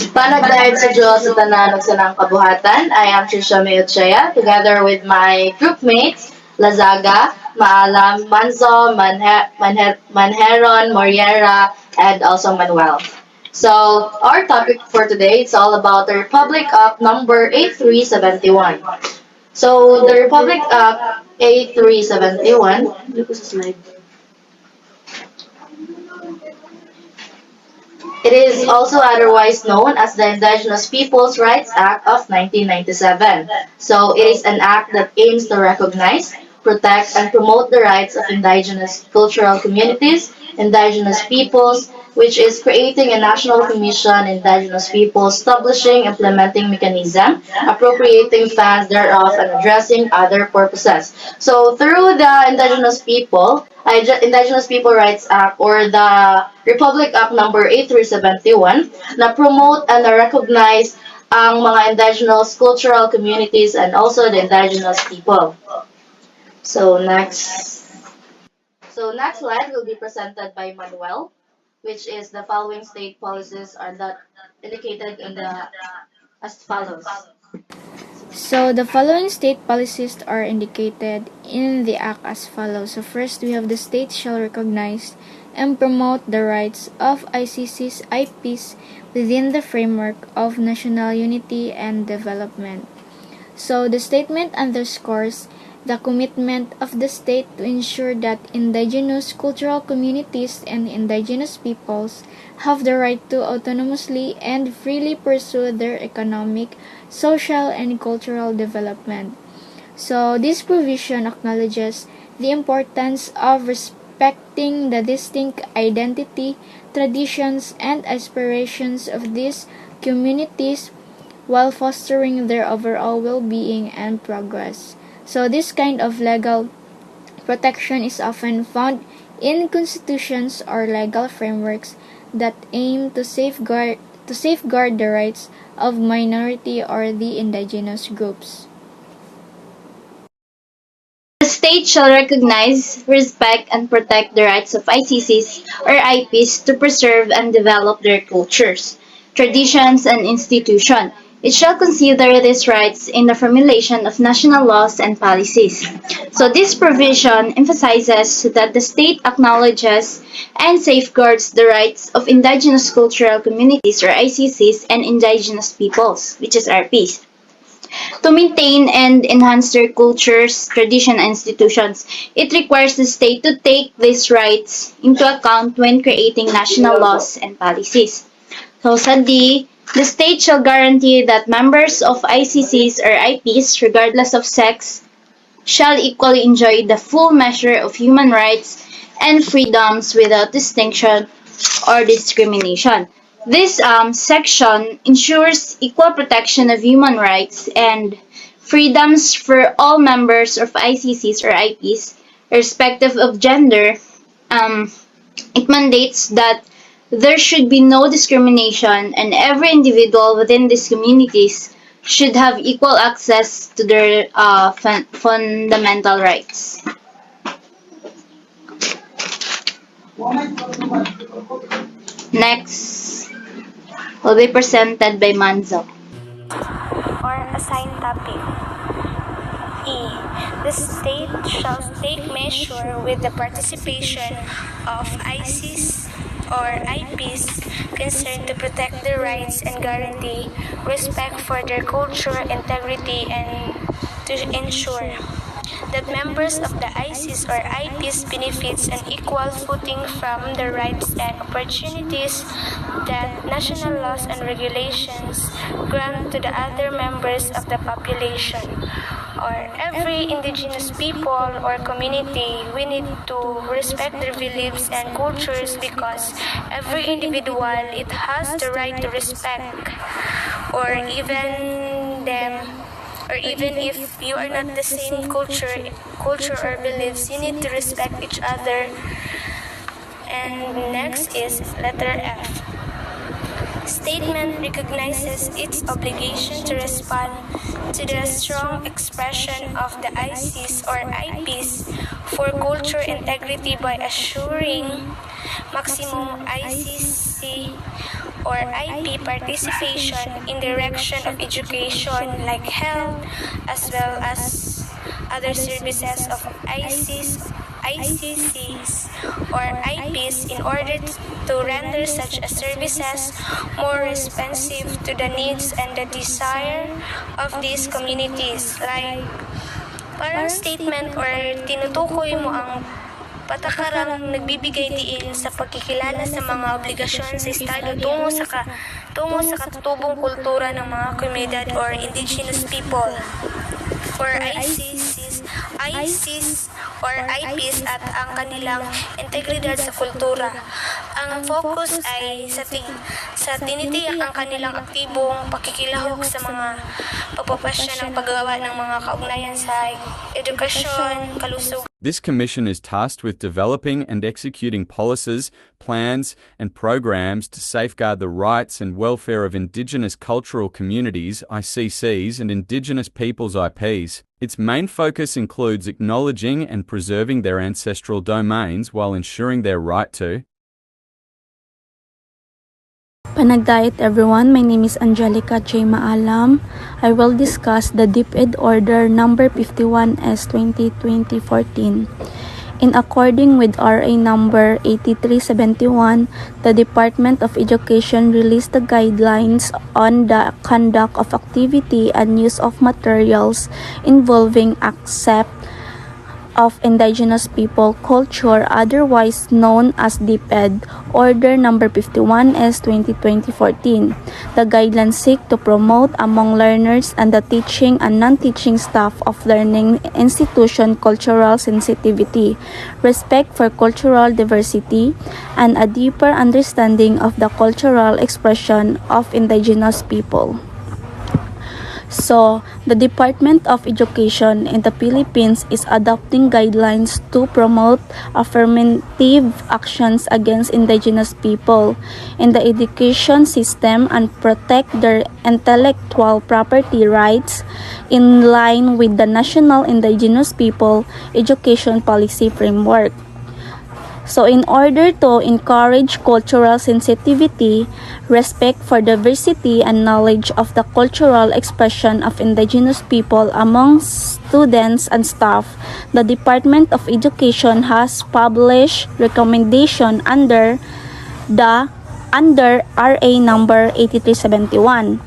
Panagdahil sa Diyos sa tanan ug sa nang kabuhatan, I am Trisha Mayotchea, together with my groupmates, Lazaga, Maalam, Manzo, Manheron, Moriera, and also Manuel. So, our topic for today is all about the Republic Act number 8371. So, the Republic Act 8371, it is also otherwise known as the Indigenous Peoples Rights Act of 1997. So it is an act that aims to recognize, protect, and promote the rights of indigenous cultural communities, indigenous peoples, which is creating a national commission, indigenous peoples, establishing implementing mechanism, appropriating funds thereof, and addressing other purposes. So through the Indigenous People Rights Act or the Republic Act number 8371 na promote and na recognize ang mga indigenous cultural communities and also the indigenous people. So next slide will be presented by Manuel, which is the following state policies are that indicated in the as follows. So the following state policies are indicated in the Act as follows. So first, we have the state shall recognize and promote the rights of ICC's IPs within the framework of national unity and development. So the statement underscores the commitment of the state to ensure that indigenous cultural communities and indigenous peoples have the right to autonomously and freely pursue their economic, social, and cultural development. So this provision acknowledges the importance of respecting the distinct identity, traditions, and aspirations of these communities while fostering their overall well-being and progress. So this kind of legal protection is often found in constitutions or legal frameworks that aim to safeguard the rights of minority or the indigenous groups. The state shall recognize, respect, and protect the rights of ICCs or IPs to preserve and develop their cultures, traditions, and institutions. It shall consider these rights in the formulation of national laws and policies. So this provision emphasizes that the state acknowledges and safeguards the rights of indigenous cultural communities or ICCs and indigenous peoples, which is RPs, to maintain and enhance their cultures, tradition, and institutions. It requires the state to take these rights into account when creating national laws and policies. So sa D, the state shall guarantee that members of ICCs or IPs, regardless of sex, shall equally enjoy the full measure of human rights and freedoms without distinction or discrimination. This section ensures equal protection of human rights and freedoms for all members of ICCs or IPs, irrespective of gender. It mandates that there should be no discrimination and every individual within these communities should have equal access to their fundamental rights. Next will be presented by Manzo. Or assigned topic. E. The state shall take measure with the participation of ICs or IPs concerned to protect their rights and guarantee respect for their cultural integrity and to ensure that members of the ICs or IPs benefits an equal footing from the rights and opportunities that national laws and regulations grant to the other members of the population or every indigenous people or community. We need to respect their beliefs and cultures because every individual it has the right to respect or even if you are not the same culture or beliefs, you need to respect each other. And next is letter F. Statement recognizes its obligation to respond to the strong expression of the ICs or IPs for culture integrity by assuring maximum ICC or IP participation in direction of education like health, as well as other services of ICCs or IPs in order to render such a services more responsive to the needs and the desire of these communities. Like, parang statement or tinutukoy mo ang patakarang nagbibigay diin sa pagkikilala sa mga obligasyon sa Estado tungo sa katutubong kultura ng mga komunidad or indigenous people or ICs or IPs at ang kanilang integridad sa kultura. Ang focus ay sa tinitiyak ang kanilang aktibong pakikilahok sa mga pagpapasya ng paggawa ng mga kaugnayan sa edukasyon, kalusugan. This commission is tasked with developing and executing policies, plans, and programs to safeguard the rights and welfare of Indigenous cultural communities (ICCs) and Indigenous Peoples IPs. Its main focus includes acknowledging and preserving their ancestral domains while ensuring their right to Panagdait everyone, my name is Angelica J. Maalam. I will discuss the DepEd Order number 51S 2020-14. In according with RA number 8371, the Department of Education released the guidelines on the conduct of activity and use of materials involving accept of Indigenous People Culture, otherwise known as DepEd Order number 51S 2020-14. The guidelines seek to promote among learners and the teaching and non-teaching staff of learning institution cultural sensitivity, respect for cultural diversity, and a deeper understanding of the cultural expression of Indigenous people. So, the Department of Education in the Philippines is adopting guidelines to promote affirmative actions against Indigenous people in the education system and protect their intellectual property rights in line with the National Indigenous People Education Policy Framework. So in order to encourage cultural sensitivity, respect for diversity, and knowledge of the cultural expression of Indigenous people among students and staff, the Department of Education has published recommendation under RA number 8371.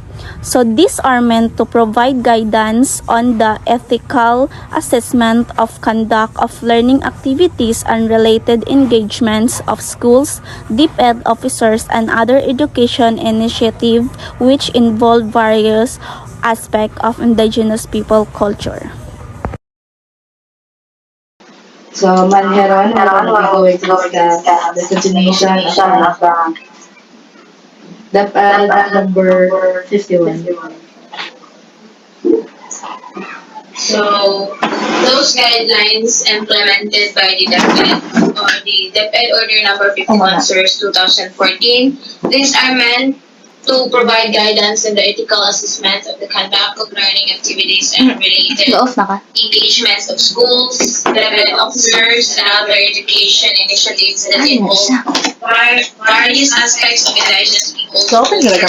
So these are meant to provide guidance on the ethical assessment of conduct of learning activities and related engagements of schools, DepEd officers, and other education initiatives which involve various aspects of Indigenous people culture. So, Manheron, we're going to discuss the continuation of DepEd number 51. So, those guidelines implemented by the DepEd or the DepEd Order number 51 series 2014, these are meant to provide guidance in the ethical assessment of the conduct of learning activities and related engagements of schools, DepEd officers, and other education initiatives that involve various aspects of Indigenous people's culture.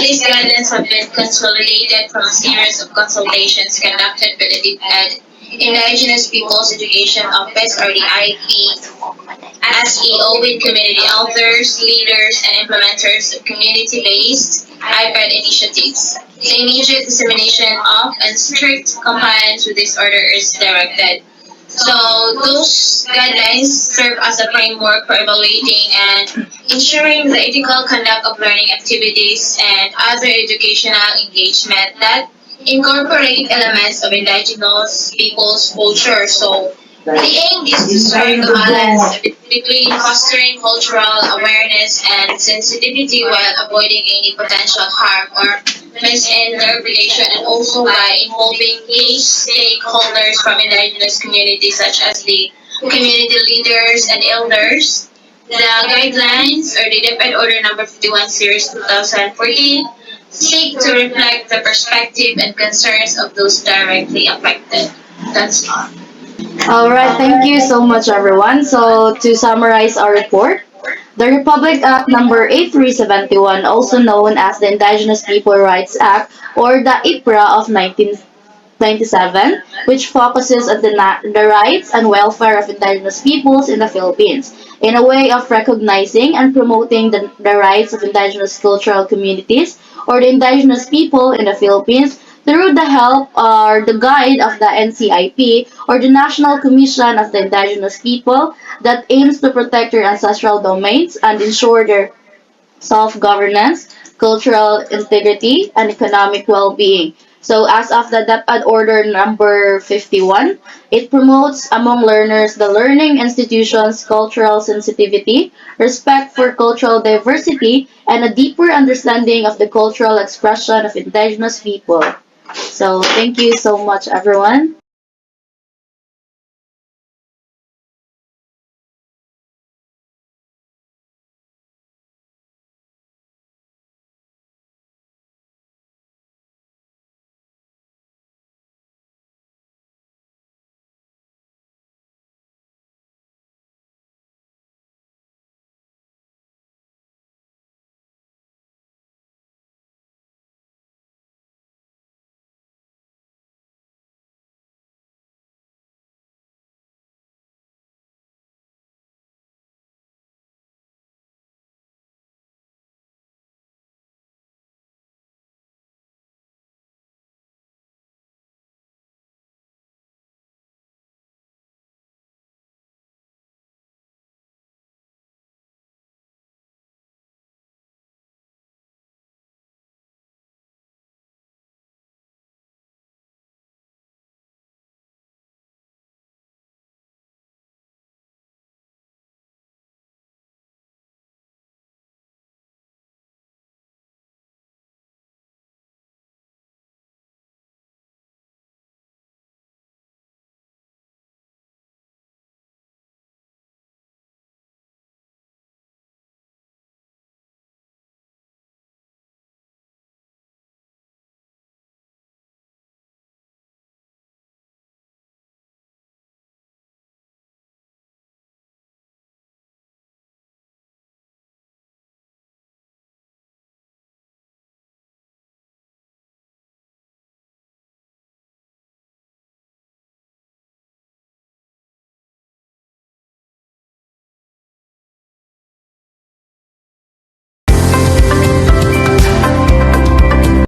These guidelines have been consolidated from a series of consultations conducted by the DepEd Indigenous Peoples Education Office or the IP SEO with community elders, leaders, and implementers of community-based IPRA initiatives. The immediate dissemination of and strict compliance with this order is directed. So those guidelines serve as a framework for evaluating and ensuring the ethical conduct of learning activities and other educational engagement that incorporate elements of Indigenous people's culture. So the aim is to strike a balance between fostering cultural awareness and sensitivity while avoiding any potential harm or misinterpretation, and also by involving key stakeholders from Indigenous communities such as the community leaders and elders. The guidelines or the DepEd Order number 51 series 2014 seek to reflect the perspective and concerns of those directly affected. That's all. Alright, thank you so much everyone. So to summarize our report, The Republic Act number 8371, also known as the Indigenous Peoples Rights Act or the IPRA of 1997, which focuses on the rights and welfare of indigenous peoples in the Philippines in a way of recognizing and promoting the rights of indigenous cultural communities or the indigenous people in the Philippines through the help or the guide of the NCIP or the National Commission of the Indigenous People that aims to protect their ancestral domains and ensure their self-governance, cultural integrity, and economic well-being. So as of the DepEd Order number 51, it promotes among learners the learning institutions' cultural sensitivity, respect for cultural diversity, and a deeper understanding of the cultural expression of indigenous people. So thank you so much everyone.